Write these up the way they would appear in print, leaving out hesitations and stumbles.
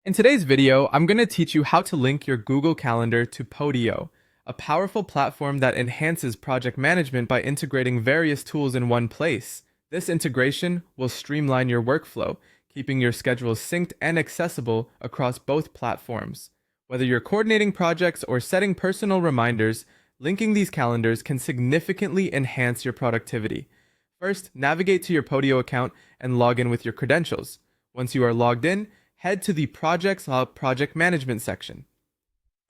In today's video, I'm going to teach you how to link your Google Calendar to Podio, a powerful platform that enhances project management by integrating various tools in one place. This integration will streamline your workflow, keeping your schedule synced and accessible across both platforms. Whether you're coordinating projects or setting personal reminders, linking these calendars can significantly enhance your productivity. First, navigate to your Podio account and log in with your credentials. Once you are logged in, head to the Project Management section.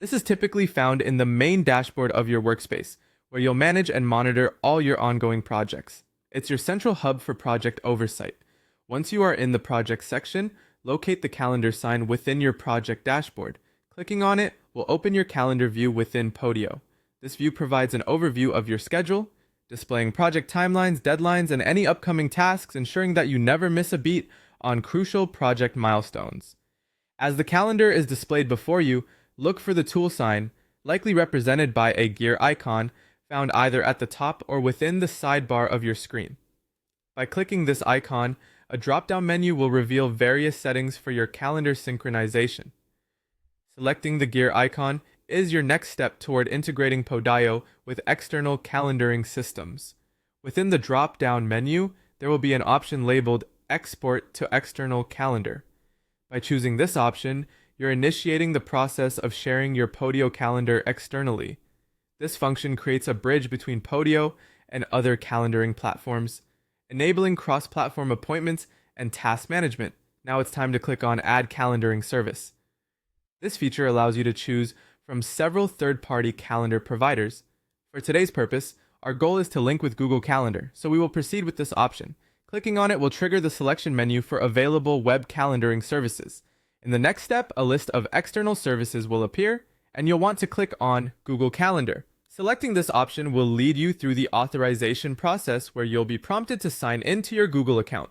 This is typically found in the main dashboard of your workspace, where you'll manage and monitor all your ongoing projects. It's your central hub for project oversight. Once you are in the Project section, locate the calendar sign within your project dashboard. Clicking on it will open your calendar view within Podio. This view provides an overview of your schedule, displaying project timelines, deadlines, and any upcoming tasks, ensuring that you never miss a beat on crucial project milestones. As the calendar is displayed before you, look for the tool sign, likely represented by a gear icon, found either at the top or within the sidebar of your screen. By clicking this icon, a drop-down menu will reveal various settings for your calendar synchronization. Selecting the gear icon is your next step toward integrating Podio with external calendaring systems. Within the drop-down menu, there will be an option labeled Export to External Calendar. By choosing this option, you're initiating the process of sharing your Podio calendar externally. This function creates a bridge between Podio and other calendaring platforms, enabling cross-platform appointments and task management. Now it's time to click on Add Calendaring Service. This feature allows you to choose from several third-party calendar providers. For today's purpose, our goal is to link with Google Calendar, so we will proceed with this option. Clicking on it will trigger the selection menu for available web calendaring services. In the next step, a list of external services will appear, and you'll want to click on Google Calendar. Selecting this option will lead you through the authorization process where you'll be prompted to sign into your Google account.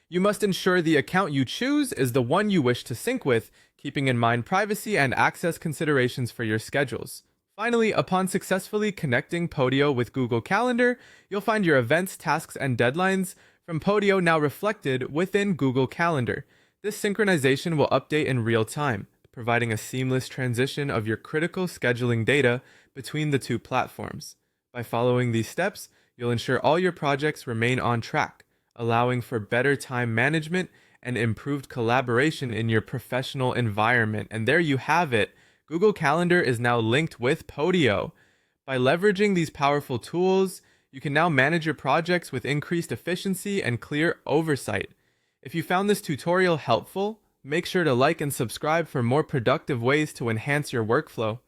You must ensure the account you choose is the one you wish to sync with, keeping in mind privacy and access considerations for your schedules. Finally, upon successfully connecting Podio with Google Calendar, you'll find your events, tasks, and deadlines from Podio now reflected within Google Calendar. This synchronization will update in real time, providing a seamless transition of your critical scheduling data between the two platforms. By following these steps, you'll ensure all your projects remain on track, allowing for better time management and improved collaboration in your professional environment. And there you have it. Google Calendar is now linked with Podio. By leveraging these powerful tools, you can now manage your projects with increased efficiency and clear oversight. If you found this tutorial helpful, make sure to like and subscribe for more productive ways to enhance your workflow.